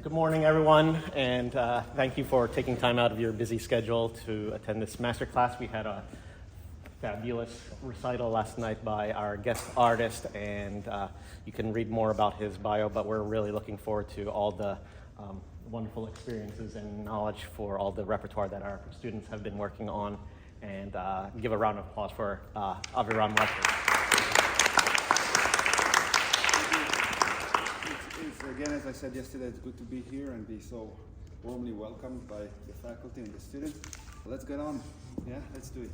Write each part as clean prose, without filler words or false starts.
Good morning, everyone, and thank you for taking time out of your busy schedule to attend this masterclass. We had a fabulous recital last night by our guest artist, and you can read more about his bio, but we're really looking forward to all the wonderful experiences and knowledge for all the repertoire that our students have been working on, and give a round of applause for Aviram Reichert. Again, as I said yesterday, it's good to be here and be so warmly welcomed by the faculty and the students. Let's get on. Yeah, let's do it.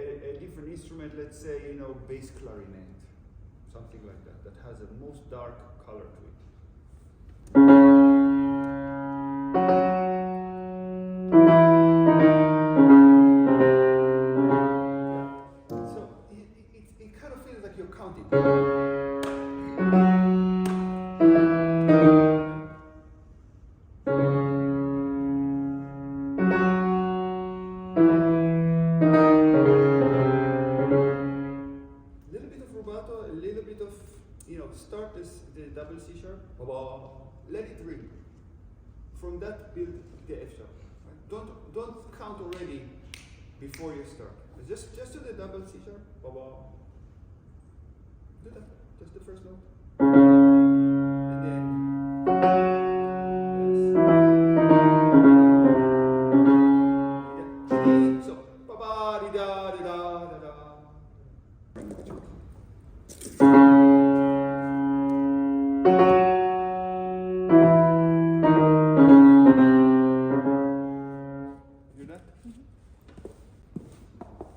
a different instrument, let's say, bass clarinet, something like that, that has a most dark color to it. So it kind of feels like you're counting. Start the double C sharp, let it ring. From that, build the F sharp. Right? Don't count already before you start. Just do the double C sharp. Do that. Just the first note. And then yes. So ba ba di da di da da da.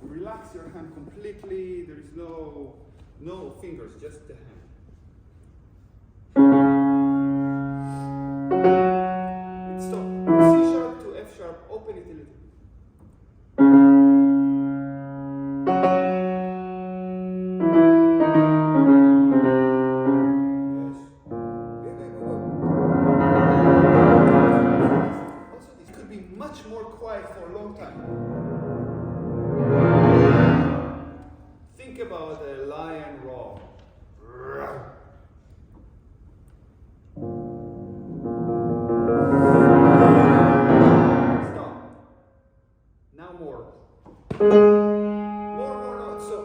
Relax your hand completely. There is no fingers, just the hand. Stop. From C sharp to F sharp. Open it a little. Yes. Also, this could be much more quiet for a long time. Think about a lion roar. Stop. Now more. More notes. So.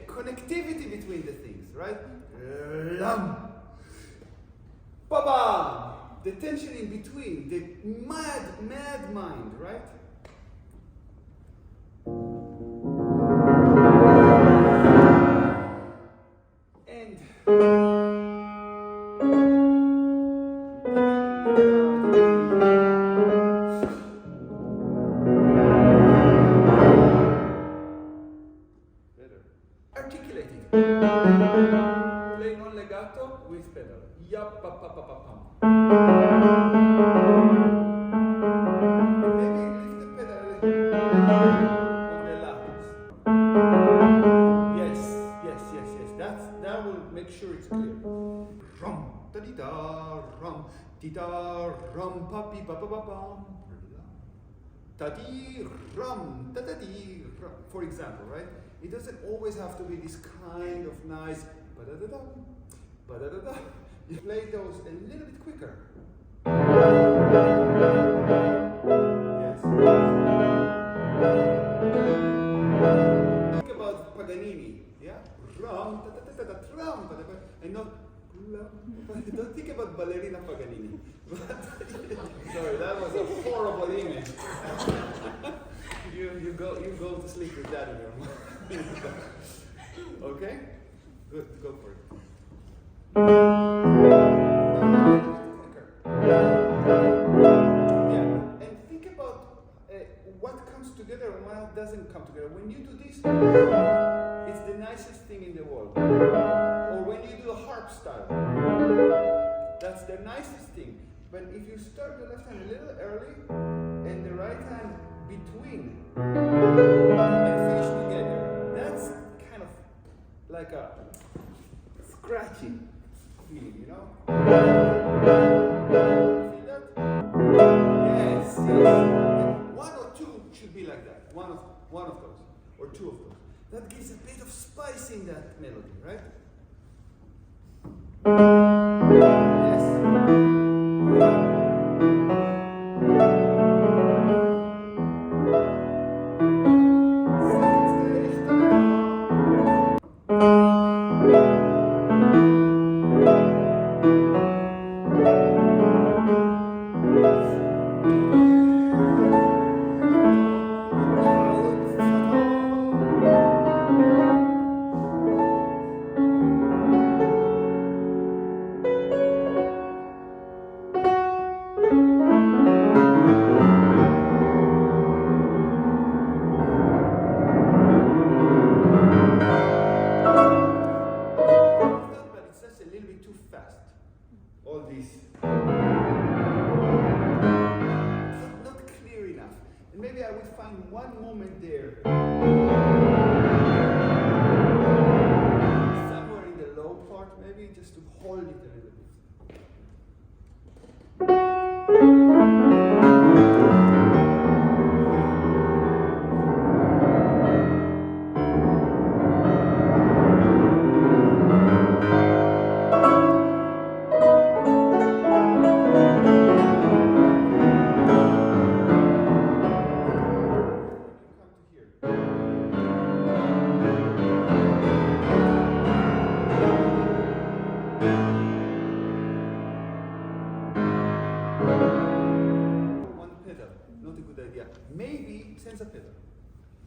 Connectivity between the things, right? Ba-bam! The tension in between, the mad mind, right? And articulating. Play non-legato with pedal. Yup, pa pa pa pa pam. Maybe lift the pedal a little on the laps. Yes. That will make sure it's clear. Rum, da di da, rum, di da, rum, pa pi pa pa pa pam. Ta di rum, ta da di rum. For example, right? It doesn't always have to be this kind of nice ba-da-da-da, ba-da-da-da. You play those a little bit quicker. Yes. Think about Paganini, yeah? Rum, ta-ta-ta-ta-ta, rum, ba-da-ba, and not don't think about Ballerina Paganini. Sorry, that was a horrible image. You go to sleep with that in your mind. Okay? Good, go for it. Yeah, and think about what comes together and what doesn't come together. When you do this, it's the nicest thing in the world. Or when you do a harp style, that's the nicest thing. But if you start the left hand a little early and the right hand between and finish together, that's kind of like a scratching feeling, you know? See that? Yes. One or two should be like that. One of those, or two of those. That gives a bit of spice in that melody, right? Yes. Second stage. part, maybe just to hold it a little bit. Maybe senza pedal.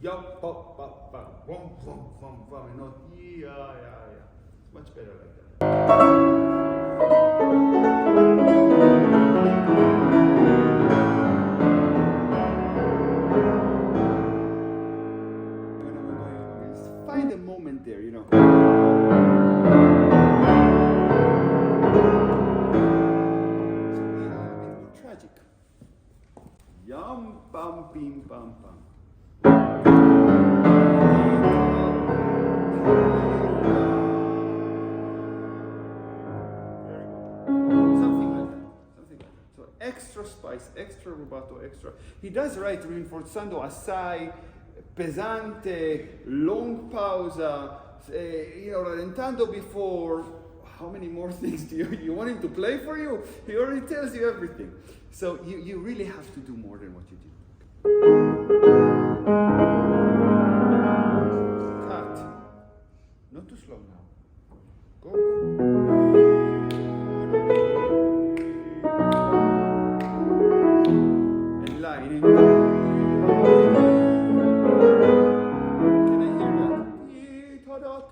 Yup, bop, bop, bop, wom, wom, wom, wom, and not yeah. It's much better like that. Just find a moment there, you know. Something a little bit more tragic. Yum, bum, bim, bum, bum. Something like that. So extra spice, extra rubato, extra. He does write rinforzando assai, pesante, long pausa, rallentando before. How many more things do you want him to play for you? He already tells you everything. So you really have to do more than what you did. Cut. Not too slow now. Go. And lining. Can I hear that?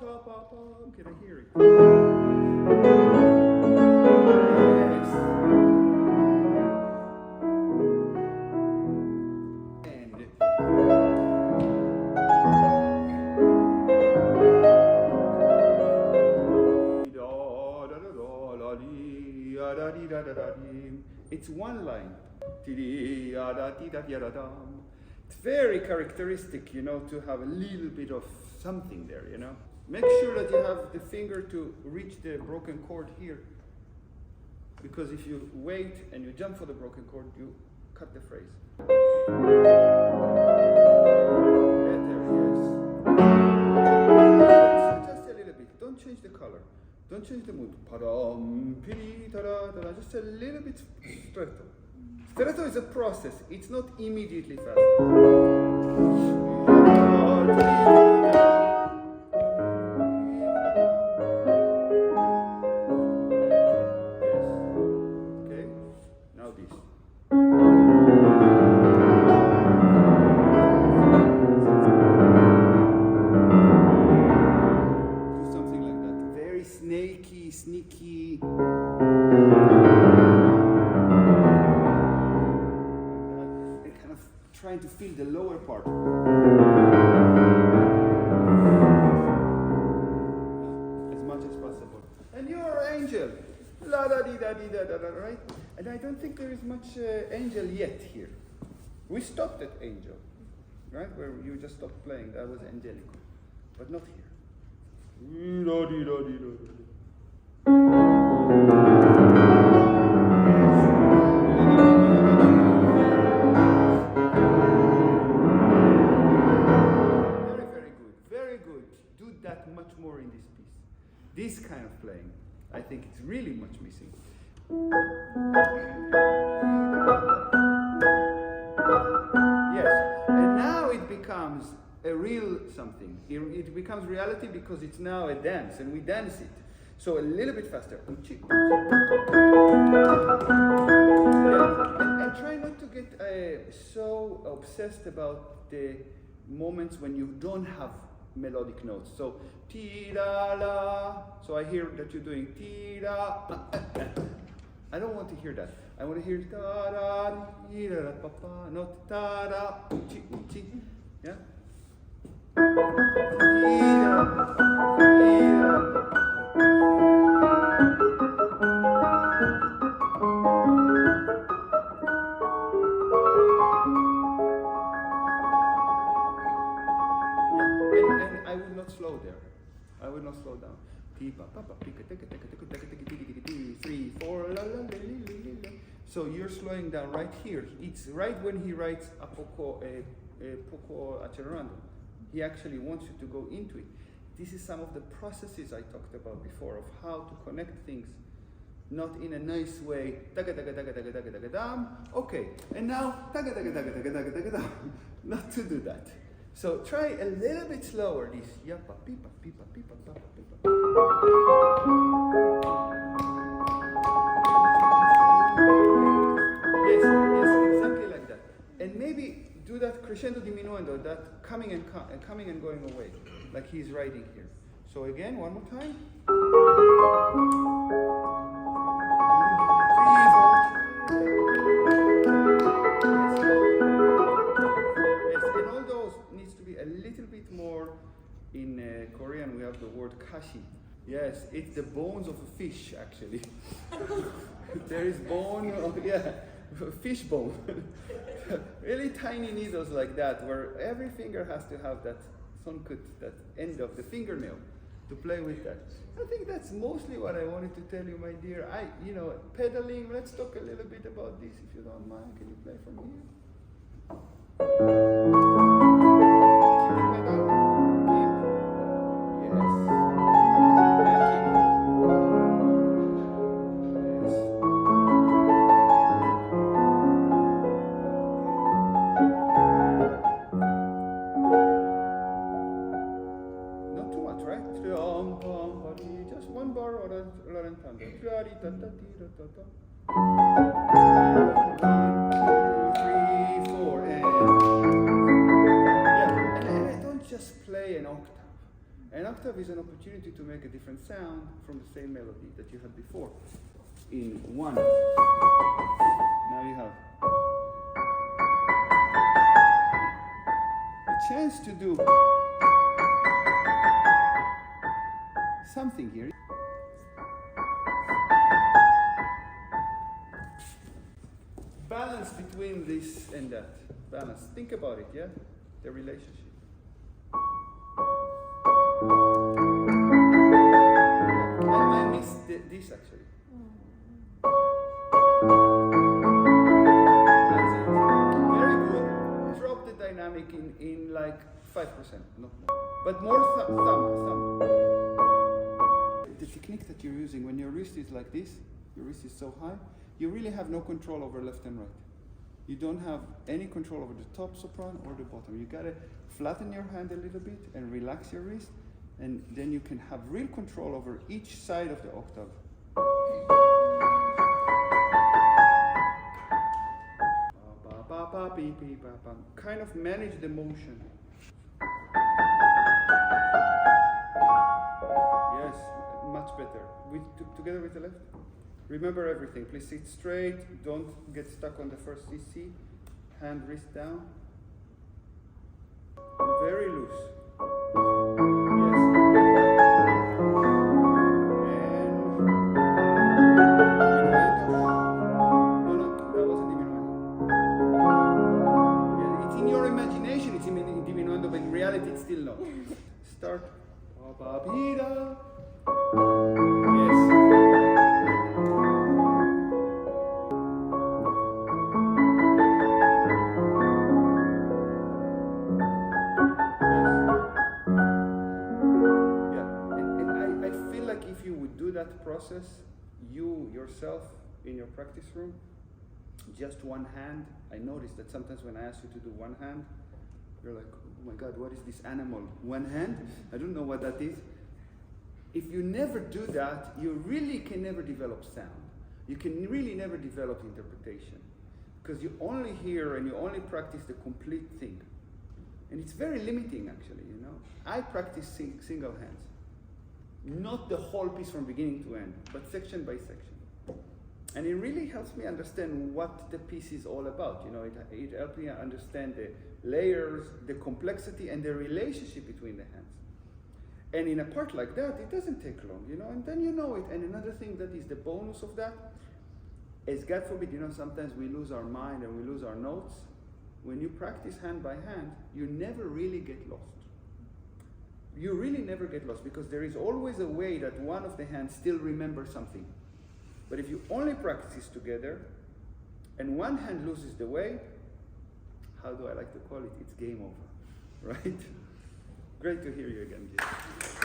Can I hear it? Yes. It's one line. It's very characteristic, to have a little bit of something there, Make sure that you have the finger to reach the broken chord here. Because if you wait and you jump for the broken chord, you cut the phrase. Better, yes. Just a little bit. Don't change the color. Don't change the mood. Just a little bit stretto. Stretto is a process. It's not immediately fast. Sneaky. And kind of trying to feel the lower part. As much as possible. And you're angel. La da di da di da da, right? And I don't think there is much angel yet here. We stopped at angel, right? Where you just stopped playing. That was angelico. But not here. Da di da di da da. Very good. Do that much more in this piece. This kind of playing, I think it's really much missing. Yes, and now it becomes a real something. It becomes reality because it's now a dance, and we dance it. So a little bit faster. And try not to get so obsessed about the moments when you don't have melodic notes. So ti-da-la. So I hear that you're doing ti-da. I don't want to hear that. I want to hear ta-da-di-da-da-pa-pa, not ta-da-chi-chi. Yeah? And I would not slow there. I would not slow down. 3, 4, la, la, la, la, la. So you're slowing down right here. It's right when he writes a poco accelerando. He actually wants you to go into it. This is some of the processes I talked about before of how to connect things, not in a nice way. Okay, and now not to do that. So try a little bit slower. This yappa pipa pipa pipa papa pipa. Yes, exactly like that. And maybe do that crescendo diminuendo, that coming and going away, like he's writing here. So again, one more time. 3, 4. Yes, and all those needs to be a little bit more. In Korean, we have the word kashi. Yes, it's the bones of a fish, actually. There is bone, fish bone. Really tiny needles like that, where every finger has to have that sonkut, that end of the fingernail, to play with that. I think that's mostly what I wanted to tell you, my dear. Pedaling, let's talk a little bit about this, if you don't mind. Can you play from here? Keep the pedal. Keep. Yes. And keep. Yes. Not too much, right? Just one bar or a rallentando. 1, 2, 3, 4, and I don't just play an octave. An octave is an opportunity to make a different sound from the same melody that you had before. In 1, now you have a chance to do something here. Balance between this and that. Balance. Think about it, yeah? The relationship. I missed this actually. That's it. Very good. Drop the dynamic in like 5%. No. But more thumb. The technique that you're using, when your wrist is like this, your wrist is so high, you really have no control over left and right. You don't have any control over the top sopran or the bottom. You gotta flatten your hand a little bit and relax your wrist, and then you can have real control over each side of the octave. Kind of manage the motion. Yes, much better. Together with the left. Remember everything. Please sit straight. Don't get stuck on the first CC. Hand, wrist down. Very loose. Yes. And no, that wasn't diminuendo. Yeah, it's in your imagination. It's diminuendo, but in reality, it's still no. Start. Yes. That process, you yourself in your practice room, just one hand. I noticed that sometimes when I ask you to do one hand, you're like, oh my God, what is this animal? One hand? I don't know what that is. If you never do that, you really can never develop sound. You can really never develop interpretation, because you only hear and you only practice the complete thing. And it's very limiting, actually, you know. I practice single hands. Not the whole piece from beginning to end, but section by section. And it really helps me understand what the piece is all about. You know, it helps me understand the layers, the complexity, and the relationship between the hands. And in a part like that, it doesn't take long, you know, and then you know it. And another thing that is the bonus of that is, God forbid, you know, sometimes we lose our mind and we lose our notes. When you practice hand by hand, you never really get lost. you really never get lost, because there is always a way that one of the hands still remembers something. But if you only practice together and one hand loses the way, how do I like to call it? It's game over, right? Great to hear you again, Jay.